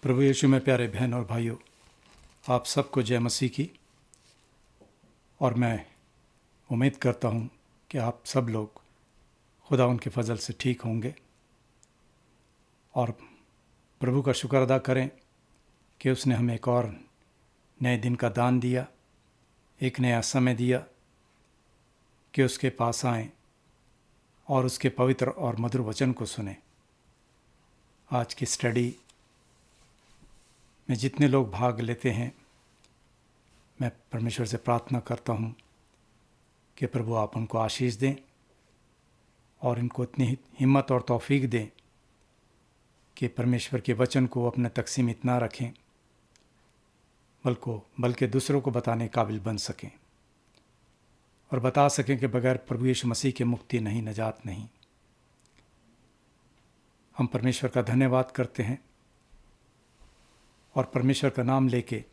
प्रभु यीशु में प्यारे बहन और भाइयों, आप सबको जय मसीह की। और मैं उम्मीद करता हूँ कि आप सब लोग खुदा उनके फजल से ठीक होंगे और प्रभु का शुक्र अदा करें कि उसने हमें एक और नए दिन का दान दिया, एक नया समय दिया कि उसके पास आएं और उसके पवित्र और मधुर वचन को सुने। आज की स्टडी में जितने लोग भाग लेते हैं, मैं परमेश्वर से प्रार्थना करता हूँ कि प्रभु आप उनको आशीष दें और इनको इतनी हिम्मत और तौफीक दें कि परमेश्वर के वचन को अपने तक सीमित ना रखें, बल्कि दूसरों को बताने काबिल बन सकें और बता सकें कि बगैर प्रभु यीशु मसीह के मुक्ति नहीं, नजात नहीं। हम परमेश्वर का धन्यवाद करते हैं और परमेश्वर का नाम लेके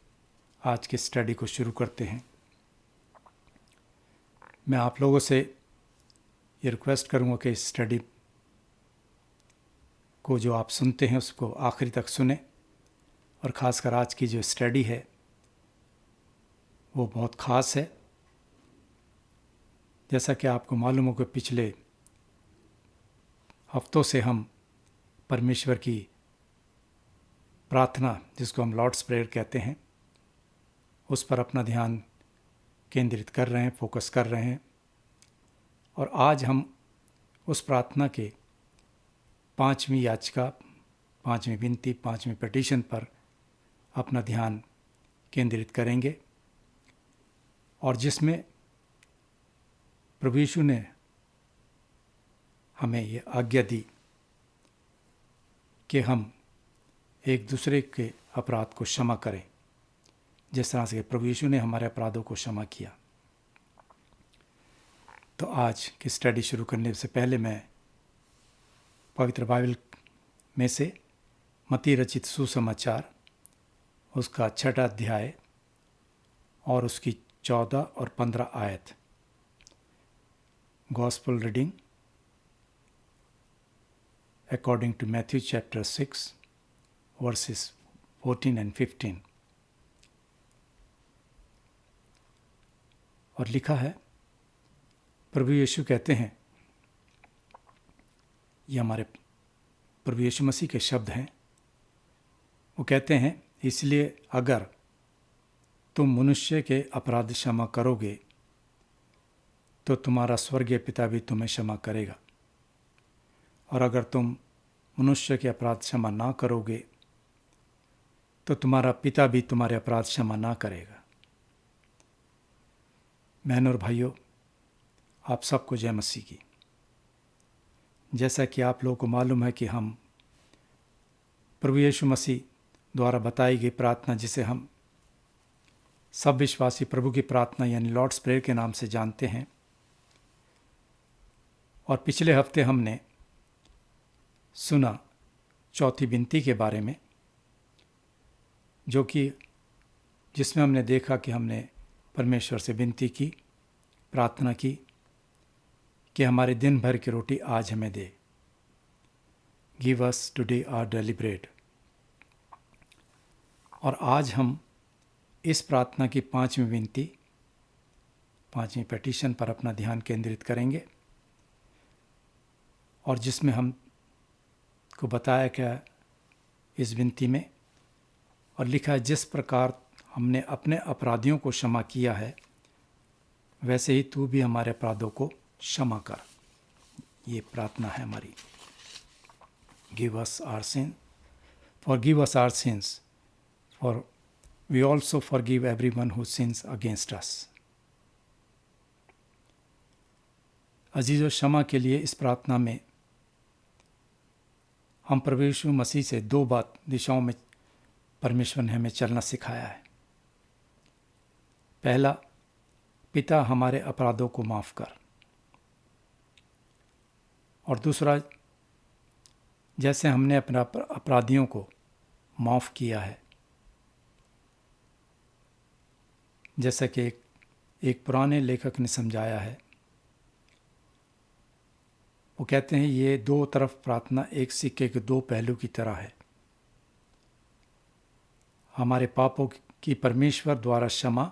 आज की स्टडी को शुरू करते हैं। मैं आप लोगों से ये रिक्वेस्ट करूँगा कि इस स्टडी को जो आप सुनते हैं उसको आखिरी तक सुने और ख़ासकर आज की जो स्टडी है वो बहुत ख़ास है। जैसा कि आपको मालूम हो कि पिछले हफ्तों से हम परमेश्वर की प्रार्थना, जिसको हम लॉर्ड्स प्रेयर कहते हैं, उस पर अपना ध्यान केंद्रित कर रहे हैं, फोकस कर रहे हैं। और आज हम उस प्रार्थना के 5वीं याचिका, 5वीं विनती, 5वीं पिटीशन पर अपना ध्यान केंद्रित करेंगे और जिसमें प्रभु यीशु ने हमें ये आज्ञा दी कि हम एक दूसरे के अपराध को क्षमा करें, जिस तरह से प्रभु यीशु ने हमारे अपराधों को क्षमा किया। तो आज की स्टडी शुरू करने से पहले मैं पवित्र बाइबल में से मत्ती रचित सुसमाचार, उसका 6वां अध्याय और उसकी 14 और 15 आयत, gospel reading according to Matthew chapter 6 verses 14 and 15। और लिखा है, प्रभु यीशु कहते हैं, ये हमारे प्रभु यीशु मसीह के शब्द हैं। वो कहते हैं, इसलिए अगर तुम मनुष्य के अपराध क्षमा करोगे तो तुम्हारा स्वर्गीय पिता भी तुम्हें क्षमा करेगा, और अगर तुम मनुष्य के अपराध क्षमा ना करोगे तो तुम्हारा पिता भी तुम्हारे अपराध क्षमा ना करेगा। बहन और भाइयों, आप सबको जय मसीह की। जैसा कि आप लोगों को मालूम है कि हम प्रभु यीशु मसीह द्वारा बताई गई प्रार्थना, जिसे हम सब विश्वासी प्रभु की प्रार्थना यानी लॉर्ड्स प्रेयर के नाम से जानते हैं, और पिछले हफ्ते हमने सुना चौथी विनती के बारे में, जो कि जिसमें हमने देखा कि हमने परमेश्वर से विनती की, प्रार्थना की कि हमारे दिन भर की रोटी आज हमें दे, give us today our daily bread. और आज हम इस प्रार्थना की 5वीं विनती, 5वीं पिटीशन पर अपना ध्यान केंद्रित करेंगे, और जिसमें हम को बताया गया इस विनती में और लिखा है, जिस प्रकार हमने अपने अपराधियों को क्षमा किया है वैसे ही तू भी हमारे अपराधों को क्षमा कर। ये प्रार्थना है हमारी। Give us our sin, forgive us our sins, for we also forgive everyone who sins against us. अजीज़ों, क्षमा के लिए इस प्रार्थना में हम प्रभु यीशु मसीह से 2 दिशाओं में परमेश्वर ने हमें चलना सिखाया है। पहला, पिता हमारे अपराधों को माफ़ कर, और दूसरा, जैसे हमने अपने अपराधियों को माफ़ किया है। जैसा कि एक पुराने लेखक ने समझाया है, वो कहते हैं ये 2 तरफ प्रार्थना एक सिक्के के 2 पहलू की तरह है। हमारे पापों की परमेश्वर द्वारा क्षमा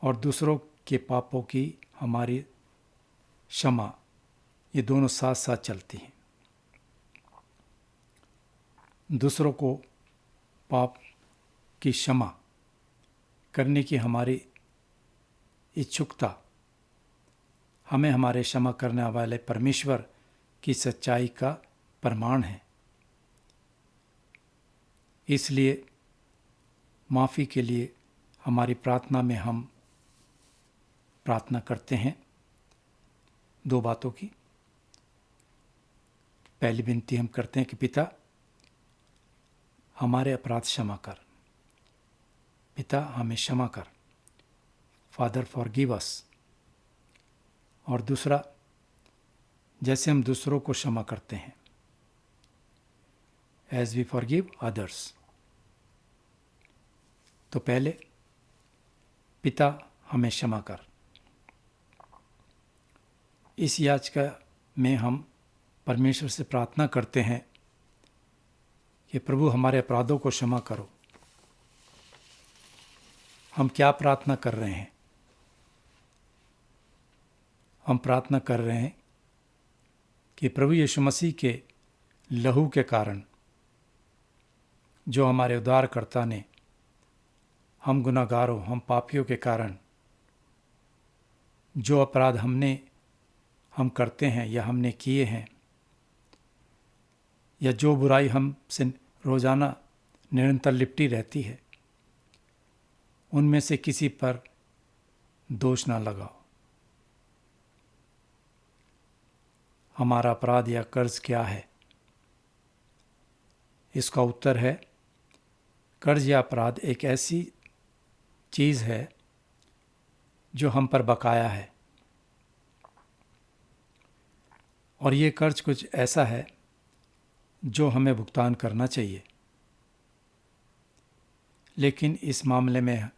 और दूसरों के पापों की हमारी क्षमा, ये दोनों साथ साथ चलती हैं। दूसरों को पाप की क्षमा करने की हमारी इच्छुकता हमें हमारे क्षमा करने वाले परमेश्वर की सच्चाई का प्रमाण है। इसलिए माफ़ी के लिए हमारी प्रार्थना में हम प्रार्थना करते हैं दो बातों की। पहली विनती हम करते हैं कि पिता हमारे अपराध क्षमा कर, पिता हमें क्षमा कर, फादर फॉरगिव अस। और दूसरा, जैसे हम दूसरों को क्षमा करते हैं, एज वी फॉरगिव अदर्स। तो पहले पिता हमें क्षमा कर। इस याचिका में हम परमेश्वर से प्रार्थना करते हैं कि प्रभु हमारे अपराधों को क्षमा करो। हम क्या प्रार्थना कर रहे हैं? हम प्रार्थना कर रहे हैं कि प्रभु यीशु मसीह के लहू के कारण, जो हमारे उद्धारकर्ता ने हम गुनाहगारों, हम पापियों के कारण जो अपराध हम करते हैं या हमने किए हैं, या जो बुराई हमसे रोज़ाना निरंतर लिपटी रहती है, उनमें से किसी पर दोष ना लगाओ। हमारा अपराध या कर्ज क्या है? इसका उत्तर है, कर्ज या अपराध एक ऐसी चीज़ है जो हम पर बकाया है, और ये कर्ज कुछ ऐसा है जो हमें भुगतान करना चाहिए। लेकिन इस मामले में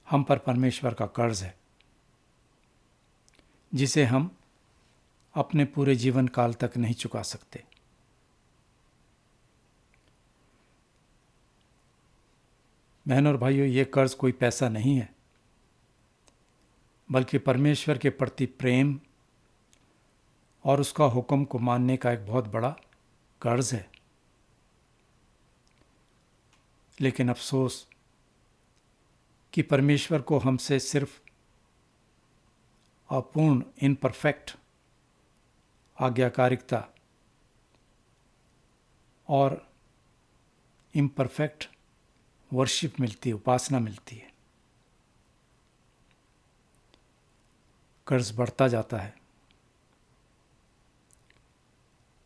हम पर परमेश्वर का कर्ज है, जिसे हम अपने पूरे जीवन काल तक नहीं चुका सकते। बहनों और भाइयों, ये कर्ज कोई पैसा नहीं है, बल्कि परमेश्वर के प्रति प्रेम और उसका हुक्म को मानने का एक बहुत बड़ा कर्ज है। लेकिन अफसोस कि परमेश्वर को हमसे सिर्फ अपूर्ण, इनपरफेक्ट आज्ञाकारिता और इम्परफेक्ट वर्शिप मिलती है, उपासना मिलती है। कर्ज बढ़ता जाता है।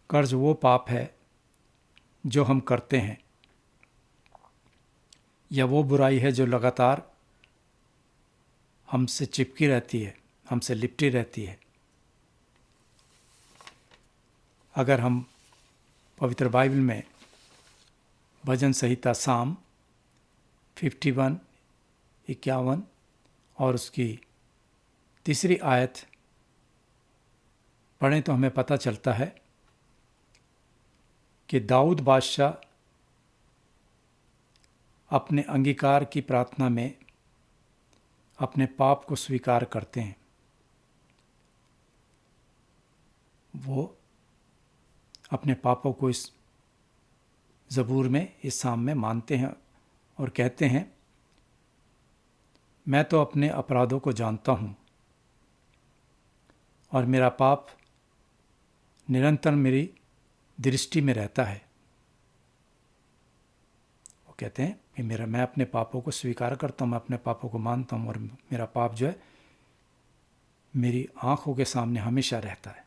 कर्ज वो पाप है जो हम करते हैं, या वो बुराई है जो लगातार हमसे चिपकी रहती है, हमसे लिपटी रहती है। अगर हम पवित्र बाइबल में भजन संहिता साम 51, 51 और उसकी 3 आयत पढ़ें तो हमें पता चलता है कि दाऊद बादशाह अपने अंगीकार की प्रार्थना में अपने पाप को स्वीकार करते हैं। वो अपने पापों को इस ज़बूर में, इस साम में मानते हैं और कहते हैं, मैं तो अपने अपराधों को जानता हूँ और मेरा पाप निरंतर मेरी दृष्टि में रहता है। वो कहते हैं कि मैं अपने पापों को स्वीकार करता हूँ, मैं अपने पापों को मानता हूँ, और मेरा पाप जो है मेरी आँखों के सामने हमेशा रहता है।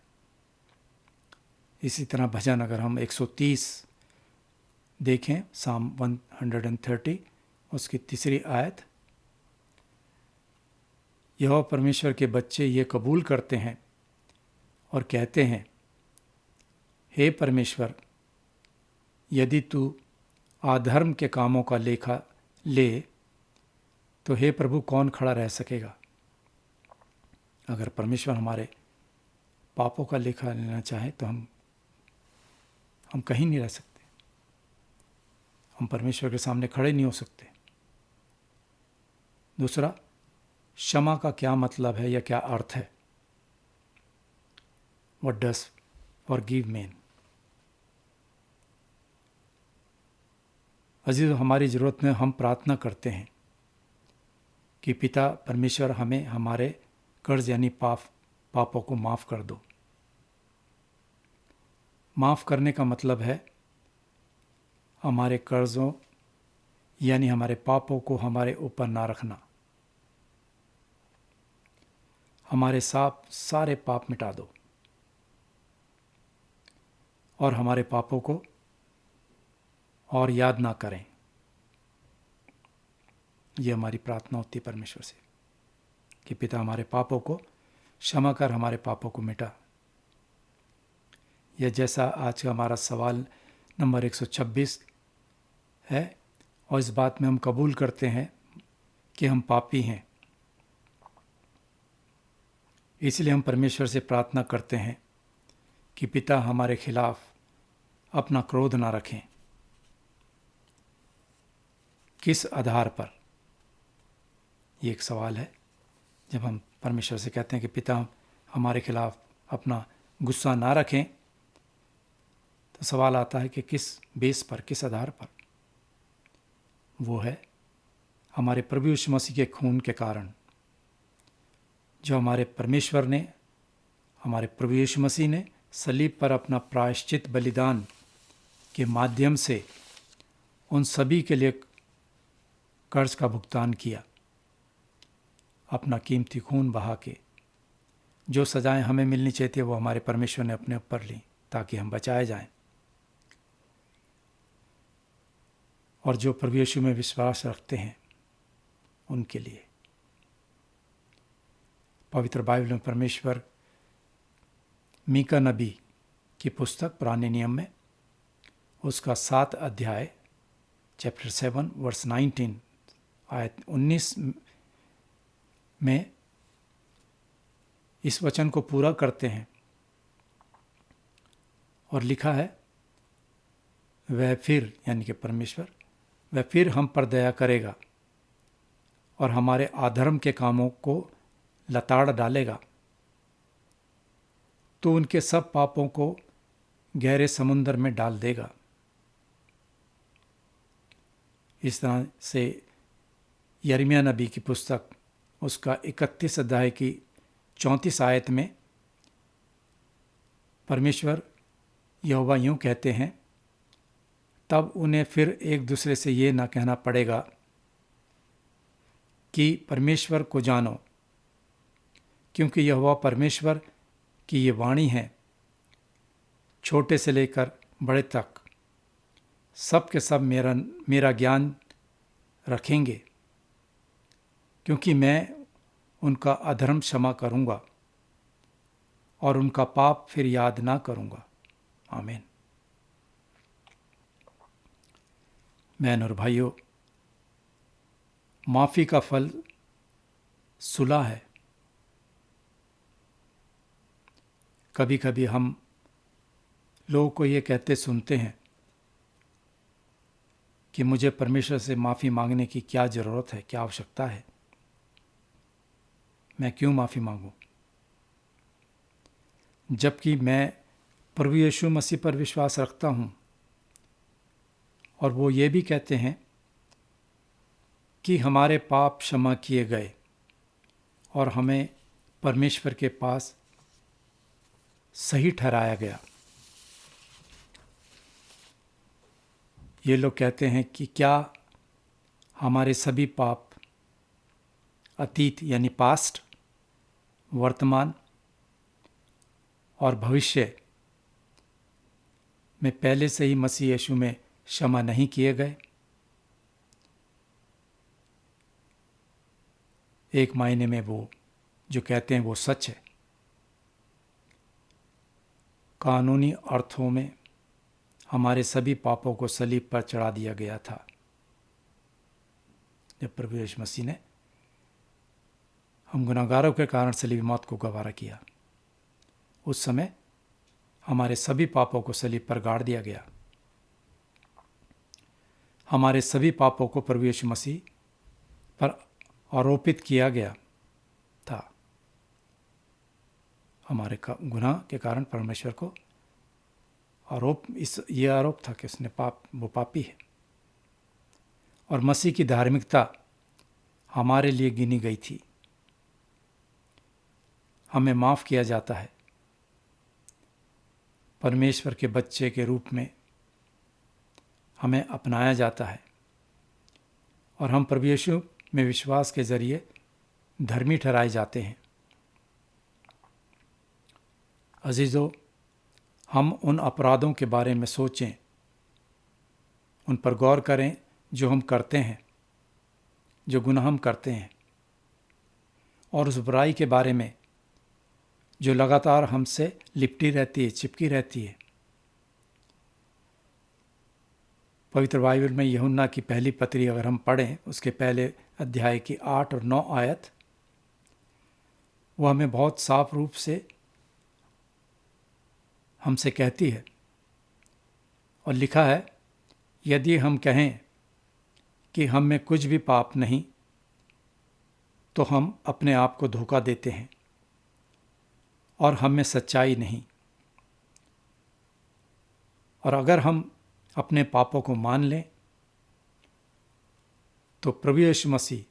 इसी तरह भजन अगर हम 130 देखें, साम 130, उसकी 3 आयत, यहोवा परमेश्वर के बच्चे ये कबूल करते हैं और कहते हैं, हे परमेश्वर, यदि तू अधर्म के कामों का लेखा ले तो हे प्रभु कौन खड़ा रह सकेगा। अगर परमेश्वर हमारे पापों का लेखा लेना चाहे तो हम कहीं नहीं रह सकते। हम परमेश्वर के सामने खड़े नहीं हो सकते। दूसरा, क्षमा का क्या मतलब है या क्या अर्थ है? What does forgive mean? अजीज, हमारी ज़रूरत में हम प्रार्थना करते हैं कि पिता परमेश्वर हमें हमारे कर्ज यानी पापों को माफ़ कर दो। माफ़ करने का मतलब है हमारे कर्ज़ों यानी हमारे पापों को हमारे ऊपर ना रखना। हमारे सारे पाप मिटा दो और हमारे पापों को और याद ना करें। ये हमारी प्रार्थना होती है परमेश्वर से कि पिता हमारे पापों को क्षमा कर, हमारे पापों को मिटा। यह जैसा आज का हमारा सवाल नंबर 126 है, और इस बात में हम कबूल करते हैं कि हम पापी हैं, इसलिए हम परमेश्वर से प्रार्थना करते हैं कि पिता हमारे खिलाफ अपना क्रोध ना रखें। किस आधार पर? ये एक सवाल है। जब हम परमेश्वर से कहते हैं कि पिता हमारे खिलाफ अपना गुस्सा ना रखें, तो सवाल आता है कि किस बेस पर, किस आधार पर? वो है हमारे प्रभु यीशु मसीह के खून के कारण, जो हमारे परमेश्वर ने, हमारे प्रभु यीशु मसीह ने सलीब पर अपना प्रायश्चित बलिदान के माध्यम से उन सभी के लिए कर्ज का भुगतान किया। अपना कीमती खून बहा के जो सजाएं हमें मिलनी चाहिए थी, वो हमारे परमेश्वर ने अपने ऊपर ली ताकि हम बचाए जाएं। और जो प्रभु यीशु में विश्वास रखते हैं उनके लिए पवित्र बाइबल में परमेश्वर मीका नबी की पुस्तक पुराने नियम में उसका 7 अध्याय चैप्टर 7 वर्स 19 आयत 19 में इस वचन को पूरा करते हैं और लिखा है, वह फिर यानी कि परमेश्वर, वह फिर हम पर दया करेगा और हमारे अधर्म के कामों को लताड़ डालेगा, तो उनके सब पापों को गहरे समुद्र में डाल देगा। इस तरह से यिर्मयाह नबी की पुस्तक उसका 31 अध्याय की 34 आयत में परमेश्वर यहोवा यूँ कहते हैं, तब उन्हें फिर एक दूसरे से ये ना कहना पड़ेगा कि परमेश्वर को जानो, क्योंकि यहोवा परमेश्वर की ये वाणी है, छोटे से लेकर बड़े तक सब के सब मेरा ज्ञान रखेंगे, क्योंकि मैं उनका अधर्म क्षमा करूँगा और उनका पाप फिर याद ना करूँगा। आमीन। बहन और भाइयों, माफ़ी का फल सुलह है। कभी कभी हम लोगों को ये कहते सुनते हैं कि मुझे परमेश्वर से माफ़ी मांगने की क्या ज़रूरत है, क्या आवश्यकता है, मैं क्यों माफ़ी मांगूं? जबकि मैं प्रभु यीशु मसीह पर विश्वास रखता हूं और वो ये भी कहते हैं कि हमारे पाप क्षमा किए गए और हमें परमेश्वर के पास सही ठहराया गया। ये लोग कहते हैं कि क्या हमारे सभी पाप अतीत यानी पास्ट, वर्तमान और भविष्य में पहले से ही मसीह यीशु में क्षमा नहीं किए गए? एक मायने में वो जो कहते हैं वो सच है। कानूनी अर्थों में हमारे सभी पापों को सलीब पर चढ़ा दिया गया था। जब प्रभु यीशु मसीह ने हम गुनाहगारों के कारण सलीबी मौत को गवारा किया, उस समय हमारे सभी पापों को सलीब पर गाड़ दिया गया। हमारे सभी पापों को प्रभु यीशु मसीह पर आरोपित किया गया था। हमारे गुनाह के कारण परमेश्वर को ये आरोप था कि उसने वो पापी है, और मसीह की धार्मिकता हमारे लिए गिनी गई थी। हमें माफ़ किया जाता है, परमेश्वर के बच्चे के रूप में हमें अपनाया जाता है, और हम प्रभु यीशु में विश्वास के जरिए धर्मी ठहराए जाते हैं। अजीज़ों, हम उन अपराधों के बारे में सोचें, उन पर गौर करें जो हम करते हैं, जो गुनाह हम करते हैं, और उस बुराई के बारे में जो लगातार हमसे लिपटी रहती है, चिपकी रहती है। पवित्र बाइबल में यूहन्ना की पहली पत्री अगर हम पढ़ें, उसके पहले अध्याय की 8 और 9 आयत, वह हमें बहुत साफ रूप से हमसे कहती है, और लिखा है, यदि हम कहें कि हम में कुछ भी पाप नहीं, तो हम अपने आप को धोखा देते हैं और हम में सच्चाई नहीं। और अगर हम अपने पापों को मान लें, तो प्रभु यीशु मसीह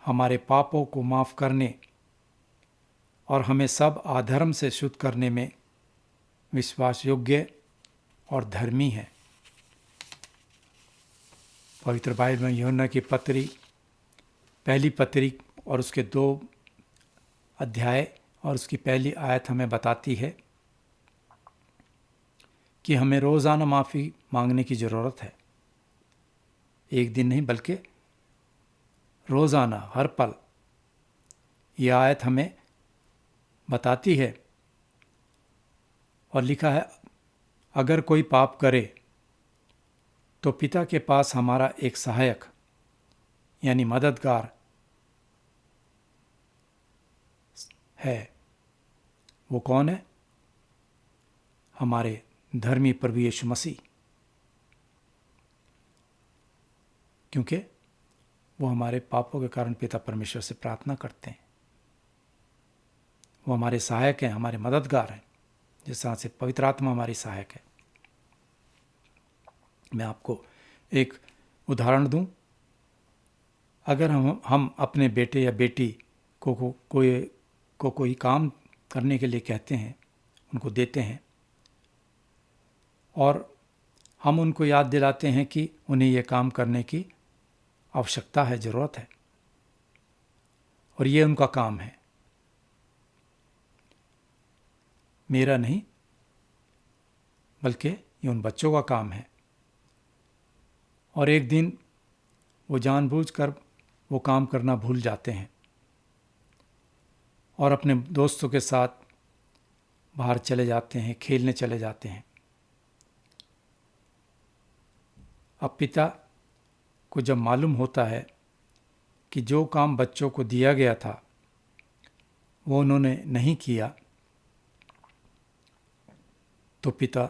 हमारे पापों को माफ़ करने और हमें सब अधर्म से शुद्ध करने में विश्वास योग्य और धर्मी है। पवित्र बाइबल में यूहन्ना की पत्री, पहली पत्री और उसके 2 अध्याय और उसकी पहली आयत हमें बताती है कि हमें रोज़ाना माफ़ी मांगने की ज़रूरत है। एक दिन नहीं, बल्कि रोज़ाना, हर पल। यह आयत हमें बताती है, और लिखा है, अगर कोई पाप करे तो पिता के पास हमारा एक सहायक यानी मददगार है। वो कौन है? हमारे धर्मी प्रभु यीशु मसीह, क्योंकि वो हमारे पापों के कारण पिता परमेश्वर से प्रार्थना करते हैं। वो हमारे सहायक हैं, हमारे मददगार हैं, जिस तरह से पवित्र आत्मा हमारी सहायक है। मैं आपको एक उदाहरण दूं। अगर हम अपने बेटे या बेटी को कोई काम करने के लिए कहते हैं, उनको देते हैं, और हम उनको याद दिलाते हैं कि उन्हें यह काम करने की आवश्यकता है, ज़रूरत है, और ये उनका काम है, मेरा नहीं, बल्कि ये उन बच्चों का काम है। और एक दिन वो जानबूझकर वो काम करना भूल जाते हैं और अपने दोस्तों के साथ बाहर चले जाते हैं, खेलने चले जाते हैं। अब पिता को जब मालूम होता है कि जो काम बच्चों को दिया गया था वो उन्होंने नहीं किया, तो पिता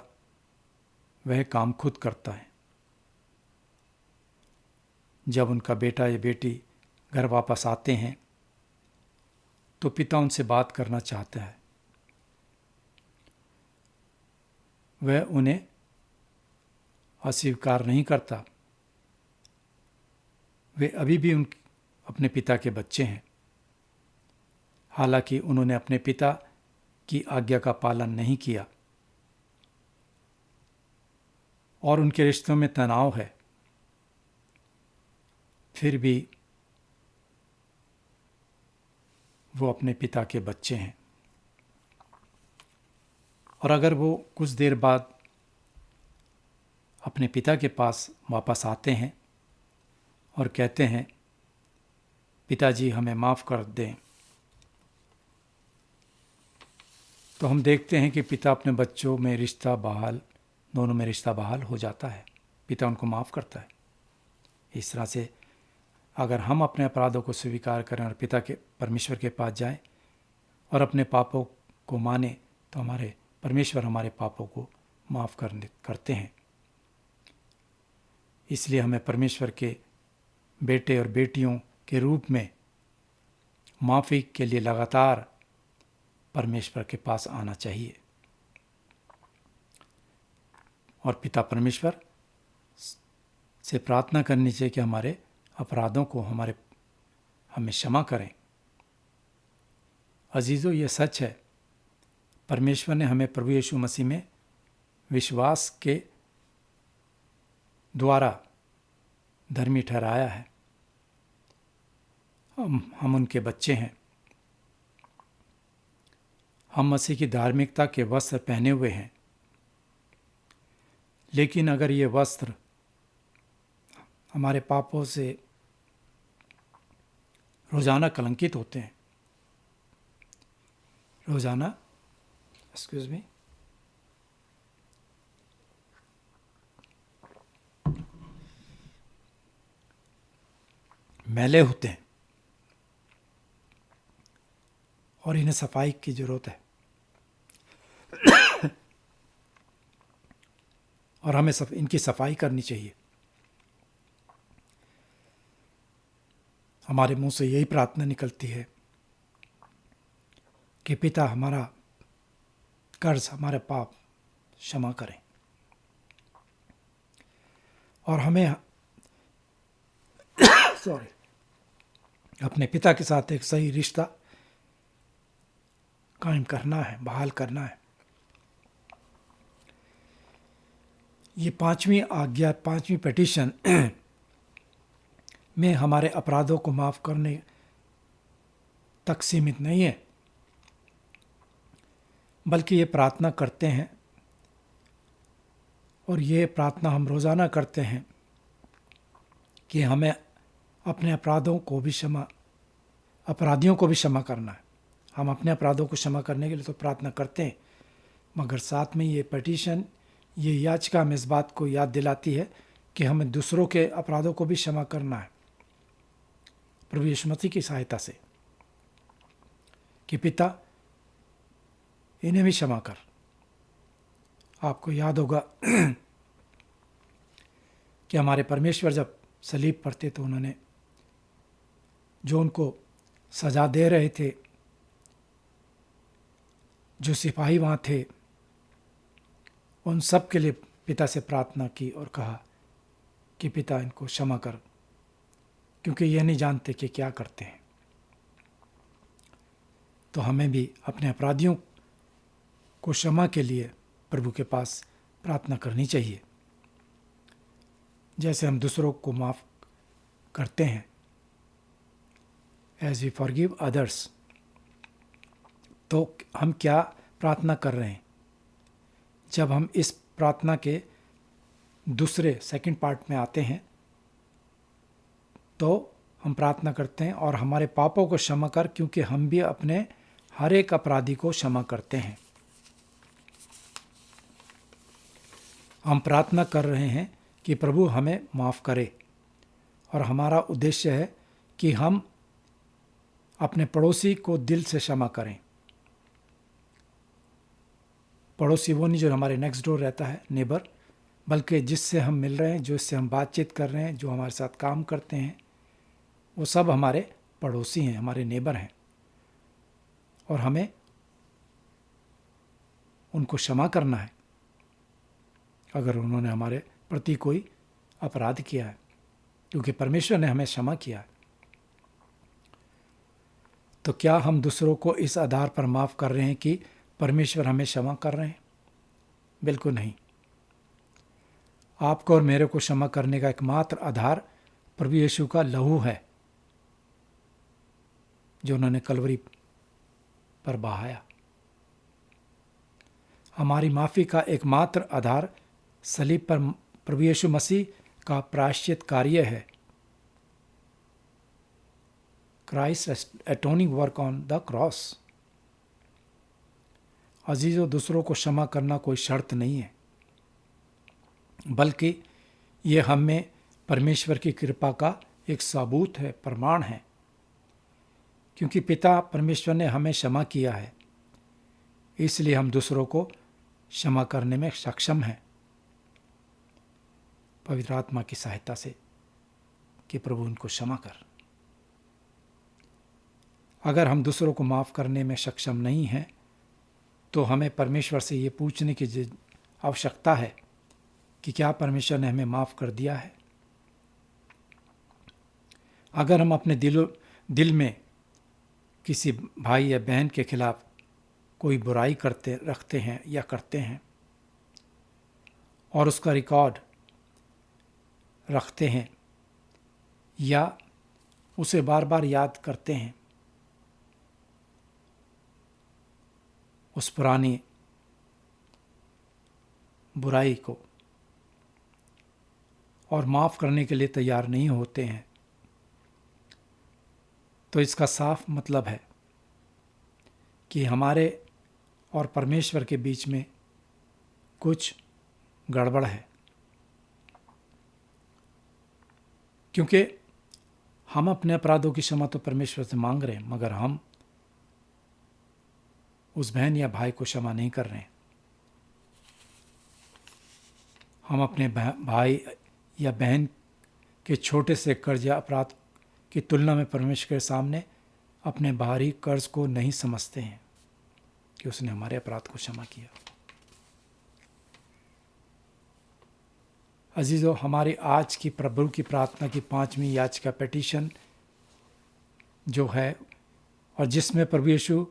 वह काम खुद करता है। जब उनका बेटा या बेटी घर वापस आते हैं तो पिता उनसे बात करना चाहता है। वह उन्हें अस्वीकार नहीं करता। वे अभी भी अपने पिता के बच्चे हैं, हालांकि उन्होंने अपने पिता की आज्ञा का पालन नहीं किया और उनके रिश्तों में तनाव है। फिर भी वो अपने पिता के बच्चे हैं। और अगर वो कुछ देर बाद अपने पिता के पास वापस आते हैं और कहते हैं, पिताजी हमें माफ़ कर दें, तो हम देखते हैं कि पिता अपने बच्चों में दोनों में रिश्ता बहाल हो जाता है। पिता उनको माफ़ करता है। इस तरह से अगर हम अपने अपराधों को स्वीकार करें और पिता के परमेश्वर के पास जाएं और अपने पापों को माने, तो हमारे परमेश्वर हमारे पापों को माफ़ करते हैं। इसलिए हमें परमेश्वर के बेटे और बेटियों के रूप में माफ़ी के लिए लगातार परमेश्वर के पास आना चाहिए और पिता परमेश्वर से प्रार्थना करनी चाहिए कि हमारे अपराधों को हमें क्षमा करें। अजीज़ों, ये सच है, परमेश्वर ने हमें प्रभु यीशु मसीह में विश्वास के द्वारा धर्मी ठहराया है। हम उनके बच्चे हैं। हम मसीह की धार्मिकता के वस्त्र पहने हुए हैं। लेकिन अगर ये वस्त्र हमारे पापों से रोज़ाना कलंकित होते हैं, रोज़ाना मैले होते हैं और इन्हें सफाई की जरूरत है और हमें इनकी सफाई करनी चाहिए। हमारे मुंह से यही प्रार्थना निकलती है कि पिता हमारा कर्ज, हमारे पाप क्षमा करें और हमें अपने पिता के साथ एक सही रिश्ता कायम करना है, बहाल करना है। ये 5वीं आज्ञा, 5वीं पिटीशन में हमारे अपराधों को माफ़ करने तक सीमित नहीं है, बल्कि ये प्रार्थना करते हैं और ये प्रार्थना हम रोज़ाना करते हैं कि हमें अपने अपराधियों को भी क्षमा करना है। हम अपने अपराधों को क्षमा करने के लिए तो प्रार्थना करते हैं, मगर साथ में ये पिटीशन, ये याचिका हमें इस बात को याद दिलाती है कि हमें दूसरों के अपराधों को भी क्षमा करना है प्रभु यीशु मसीह की सहायता से, कि पिता इन्हें भी क्षमा कर। आपको याद होगा कि हमारे परमेश्वर जब सलीब पर थे तो उन्होंने जो उनको सज़ा दे रहे थे, जो सिपाही वहाँ थे, उन सब के लिए पिता से प्रार्थना की और कहा कि पिता इनको क्षमा कर, क्योंकि ये नहीं जानते कि क्या करते हैं। तो हमें भी अपने अपराधियों को क्षमा के लिए प्रभु के पास प्रार्थना करनी चाहिए, जैसे हम दूसरों को माफ़ करते हैं, एज वी फॉरगिव अदर्स। तो हम क्या प्रार्थना कर रहे हैं? जब हम इस प्रार्थना के सेकंड पार्ट में आते हैं तो हम प्रार्थना करते हैं और हमारे पापों को क्षमा कर, क्योंकि हम भी अपने हर एक अपराधी को क्षमा करते हैं। हम प्रार्थना कर रहे हैं कि प्रभु हमें माफ़ करे और हमारा उद्देश्य है कि हम अपने पड़ोसी को दिल से क्षमा करें। पड़ोसी वो नहीं जो हमारे नेक्स्ट डोर रहता है, नेबर, बल्कि जिससे हम मिल रहे हैं, जिससे हम बातचीत कर रहे हैं, जो हमारे साथ काम करते हैं, वो सब हमारे पड़ोसी हैं, हमारे नेबर हैं और हमें उनको क्षमा करना है अगर उन्होंने हमारे प्रति कोई अपराध किया है, क्योंकि परमेश्वर ने हमें क्षमा किया है। तो क्या हम दूसरों को इस आधार पर माफ़ कर रहे हैं कि परमेश्वर हमें क्षमा कर रहे हैं? बिल्कुल नहीं। आपको और मेरे को क्षमा करने का एकमात्र आधार प्रभु यीशु का लहू है, जो उन्होंने कलवरी पर बहाया। हमारी माफ़ी का एकमात्र आधार सलीब पर प्रभु यीशु मसीह का प्रायश्चित कार्य है, Christ atoning work on the cross. अजीज़ों, दूसरों को क्षमा करना कोई शर्त नहीं है, बल्कि ये हम में परमेश्वर की कृपा का एक सबूत है, प्रमाण है, क्योंकि पिता परमेश्वर ने हमें क्षमा किया है, इसलिए हम दूसरों को क्षमा करने में सक्षम हैं। पवित्र आत्मा की सहायता से कि प्रभु उनको क्षमा कर। अगर हम दूसरों को माफ़ करने में सक्षम नहीं हैं तो हमें परमेश्वर से ये पूछने की आवश्यकता है कि क्या परमेश्वर ने हमें माफ़ कर दिया है। अगर हम अपने दिल में किसी भाई या बहन के खिलाफ कोई बुराई रखते हैं या करते हैं और उसका रिकॉर्ड रखते हैं या उसे बार बार याद करते हैं, उस पुरानी बुराई को, और माफ़ करने के लिए तैयार नहीं होते हैं, तो इसका साफ मतलब है कि हमारे और परमेश्वर के बीच में कुछ गड़बड़ है। क्योंकि हम अपने अपराधों की क्षमा तो परमेश्वर से मांग रहे हैं, मगर हम उस बहन या भाई को क्षमा नहीं कर रहे हैं। हम अपने भाई या बहन के छोटे से कर्ज या अपराध की तुलना में परमेश्वर के सामने अपने बाहरी कर्ज को नहीं समझते हैं कि उसने हमारे अपराध को क्षमा किया। अजीजों, हमारी आज की प्रभु की प्रार्थना की 5वीं याचिका पेटिशन जो है, और जिसमें प्रभु यीशु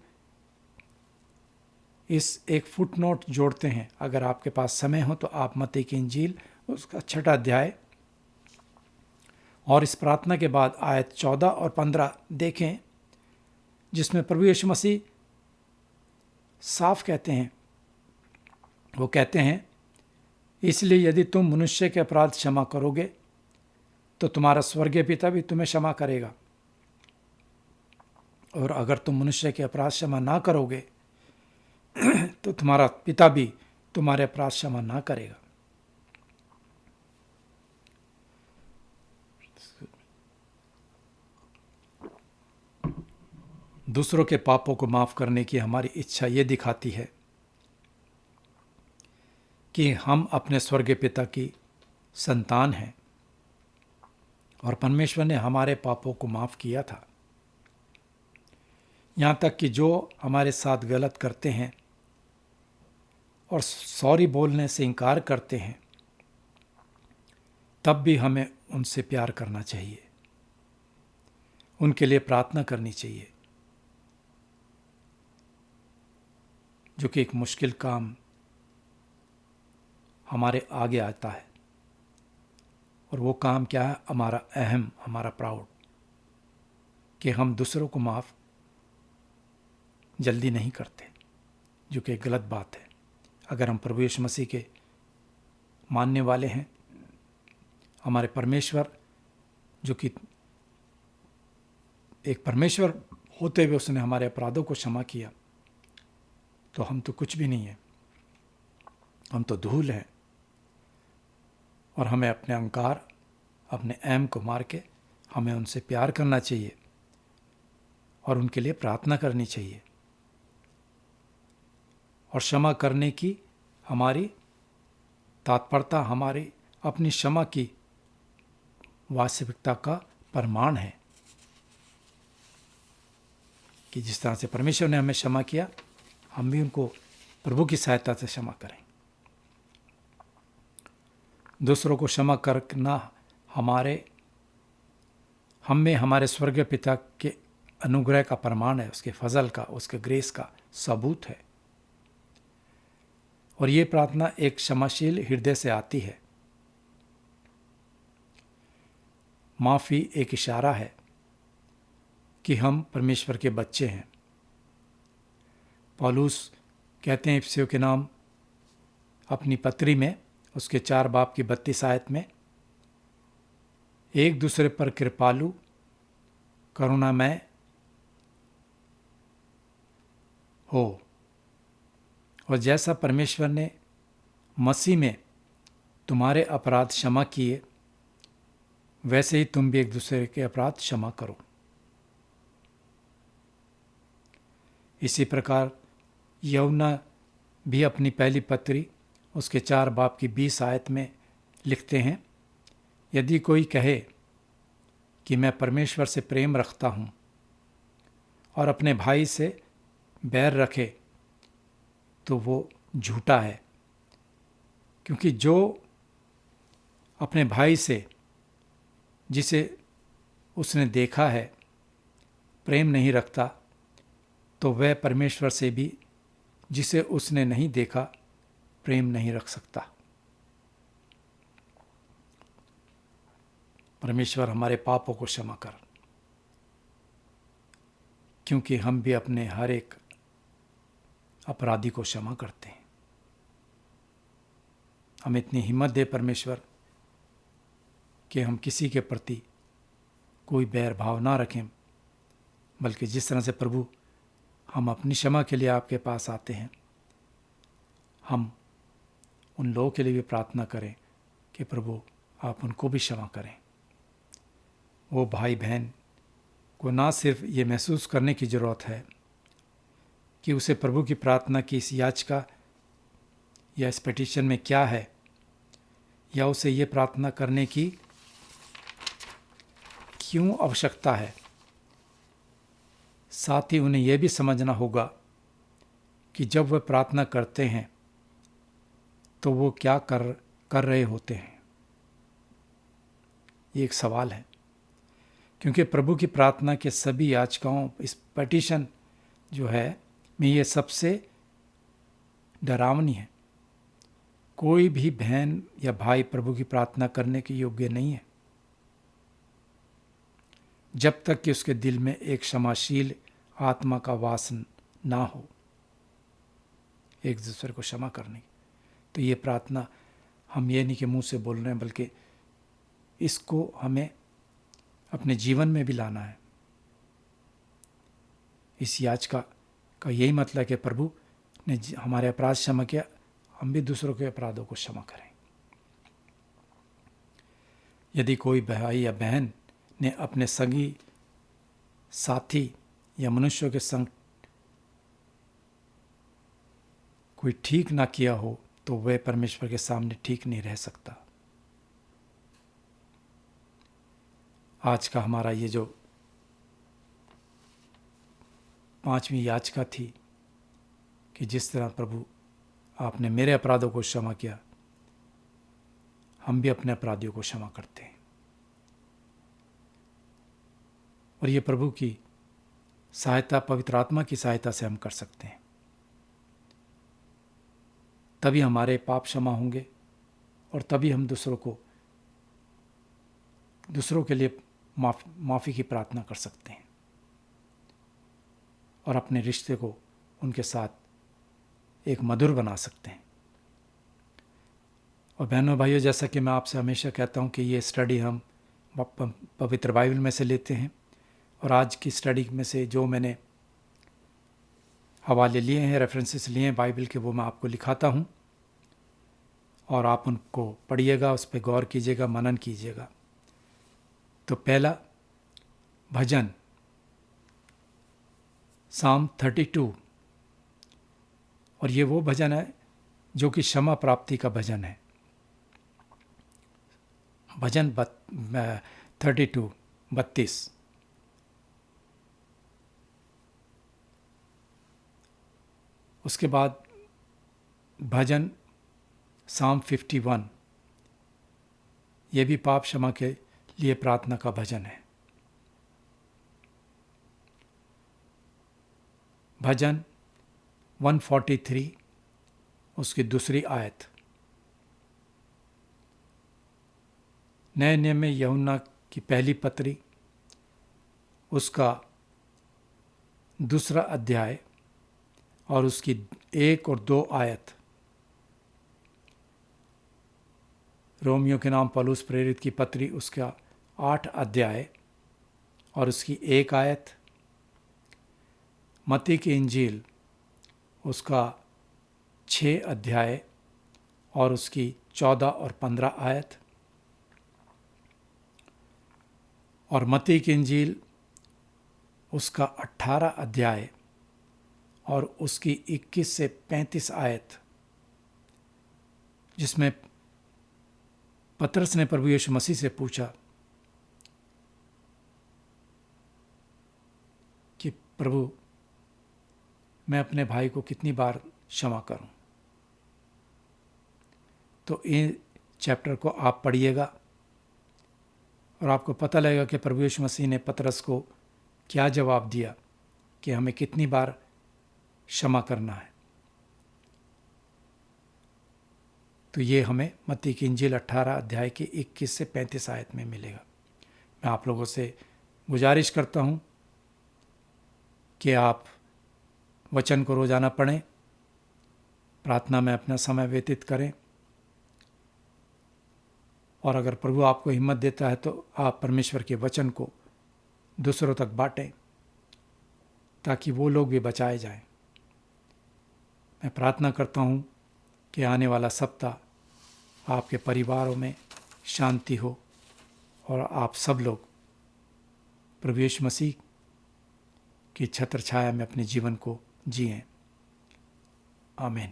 इस एक फुटनोट जोड़ते हैं। अगर आपके पास समय हो तो आप मत्ती की इंजील उसका 6वां अध्याय और इस प्रार्थना के बाद आयत 14 और 15 देखें, जिसमें प्रभु यीशु मसीह साफ कहते हैं। वो कहते हैं, इसलिए यदि तुम मनुष्य के अपराध क्षमा करोगे तो तुम्हारा स्वर्गीय पिता भी तुम्हें क्षमा करेगा, और अगर तुम मनुष्य के अपराध क्षमा ना करोगे तो तुम्हारा पिता भी तुम्हारे अपराध क्षमा ना करेगा। दूसरों के पापों को माफ करने की हमारी इच्छा ये दिखाती है कि हम अपने स्वर्गीय पिता की संतान हैं और परमेश्वर ने हमारे पापों को माफ किया था। यहाँ तक कि जो हमारे साथ गलत करते हैं और सॉरी बोलने से इनकार करते हैं, तब भी हमें उनसे प्यार करना चाहिए, उनके लिए प्रार्थना करनी चाहिए, जो कि एक मुश्किल काम हमारे आगे आता है। और वो काम क्या है? हमारा अहम, हमारा प्राउड, कि हम दूसरों को माफ़ जल्दी नहीं करते, जो कि एक गलत बात है। अगर हम प्रभु यीशु मसीह के मानने वाले हैं, हमारे परमेश्वर जो कि एक परमेश्वर होते हुए उसने हमारे अपराधों को क्षमा किया, तो हम तो कुछ भी नहीं है, हम तो धूल हैं। और हमें अपने अहंकार, अपने अहम को मार के हमें उनसे प्यार करना चाहिए और उनके लिए प्रार्थना करनी चाहिए। और क्षमा करने की हमारी तात्पर्यता हमारी अपनी क्षमा की वास्तविकता का प्रमाण है कि जिस तरह से परमेश्वर ने हमें क्षमा किया, हम भी उनको प्रभु की सहायता से क्षमा करें। दूसरों को क्षमा करना हम में हमारे स्वर्गीय पिता के अनुग्रह का प्रमाण है, उसके फजल का, उसके ग्रेस का सबूत है। और ये प्रार्थना एक क्षमाशील हृदय से आती है। माफ़ी एक इशारा है कि हम परमेश्वर के बच्चे हैं। पौलुस कहते हैं इफिसियों के नाम अपनी पत्री में उसके 4 बाब की 32 आयत में, एक दूसरे पर कृपालु, करुणामय हो, और जैसा परमेश्वर ने मसीह में तुम्हारे अपराध क्षमा किए, वैसे ही तुम भी एक दूसरे के अपराध क्षमा करो। इसी प्रकार यूहन्ना भी अपनी पहली पत्री उसके 4 बाब की 20 आयत में लिखते हैं, यदि कोई कहे कि मैं परमेश्वर से प्रेम रखता हूँ और अपने भाई से बैर रखे तो वो झूठा है, क्योंकि जो अपने भाई से जिसे उसने देखा है प्रेम नहीं रखता तो वह परमेश्वर से भी जिसे उसने नहीं देखा प्रेम नहीं रख सकता। परमेश्वर हमारे पापों को क्षमा कर, क्योंकि हम भी अपने हर एक अपराधी को क्षमा करते हैं। हम इतनी हिम्मत दे परमेश्वर कि हम किसी के प्रति कोई बैर भाव ना रखें, बल्कि जिस तरह से प्रभु हम अपनी क्षमा के लिए आपके पास आते हैं, हम उन लोगों के लिए भी प्रार्थना करें कि प्रभु आप उनको भी क्षमा करें। वो भाई बहन को ना सिर्फ ये महसूस करने की ज़रूरत है कि उसे प्रभु की प्रार्थना की इस याचिका या इस पिटीशन में क्या है, या उसे ये प्रार्थना करने की क्यों आवश्यकता है, साथ ही उन्हें यह भी समझना होगा कि जब वह प्रार्थना करते हैं तो वो क्या कर रहे होते हैं। ये एक सवाल है, क्योंकि प्रभु की प्रार्थना के सभी याचिकाओं, इस पिटीशन जो है में ये सबसे डरावनी है। कोई भी बहन या भाई प्रभु की प्रार्थना करने के योग्य नहीं है जब तक कि उसके दिल में एक क्षमाशील आत्मा का वास ना हो, एक दूसरे को क्षमा करने की। तो ये प्रार्थना हम ये नहीं कि मुंह से बोल रहे हैं, बल्कि इसको हमें अपने जीवन में भी लाना है। इस याचिका का यही मतलब है कि प्रभु ने हमारे अपराध क्षमा किया, हम भी दूसरों के अपराधों को क्षमा करें। यदि कोई भाई या बहन ने अपने संगी, साथी या मनुष्यों के संग कोई ठीक ना किया हो तो वह परमेश्वर के सामने ठीक नहीं रह सकता। आज का हमारा ये जो 5वीं याचिका थी कि जिस तरह प्रभु आपने मेरे अपराधों को क्षमा किया, हम भी अपने अपराधियों को क्षमा करते हैं। और ये प्रभु की सहायता, पवित्र आत्मा की सहायता से हम कर सकते हैं। तभी हमारे पाप क्षमा होंगे और तभी हम दूसरों के लिए माफ़ी की प्रार्थना कर सकते हैं और अपने रिश्ते को उनके साथ एक मधुर बना सकते हैं। और बहनों भाइयों, जैसा कि मैं आपसे हमेशा कहता हूं कि ये स्टडी हम पवित्र बाइबल में से लेते हैं, और आज की स्टडी में से जो मैंने हवाले लिए हैं, रेफरेंसेस लिए हैं बाइबल के, वो मैं आपको लिखाता हूं और आप उनको पढ़िएगा, उस पर गौर कीजिएगा, मनन कीजिएगा। तो पहला भजन साम 32, और ये वो भजन है जो कि क्षमा प्राप्ति का भजन है। भजन 32। उसके बाद भजन साम 51, ये भी पाप क्षमा के लिए प्रार्थना का भजन है। भजन 143, उसकी दूसरी आयत। नए नियम में यूहन्ना की पहली पत्री, उसका 2 अध्याय और उसकी 1 और 2 आयत। रोमियो के नाम पौलुस प्रेरित की पत्री, उसका 8 अध्याय और उसकी 1 आयत। मत्ती की इंजील, उसका 6 अध्याय और उसकी 14 और 15 आयत। और मत्ती की इंजील, उसका 18 अध्याय और उसकी 21 से 35 आयत, जिसमें पतरस ने प्रभु यीशु मसीह से पूछा कि प्रभु, मैं अपने भाई को कितनी बार क्षमा करूं? तो इन चैप्टर को आप पढ़िएगा और आपको पता लगेगा कि प्रभु यीशु मसीह ने पतरस को क्या जवाब दिया कि हमें कितनी बार क्षमा करना है। तो ये हमें मत्ती की इंजील 18 अध्याय के 21 से 35 आयत में मिलेगा। मैं आप लोगों से गुजारिश करता हूँ कि आप वचन को रोज़ाना पढ़ें, प्रार्थना में अपना समय व्यतीत करें, और अगर प्रभु आपको हिम्मत देता है तो आप परमेश्वर के वचन को दूसरों तक बांटें ताकि वो लोग भी बचाए जाएं। मैं प्रार्थना करता हूँ कि आने वाला सप्ताह आपके परिवारों में शांति हो और आप सब लोग प्रभु यीशु मसीह की छत्र छाया में अपने जीवन को जिएं। आमीन।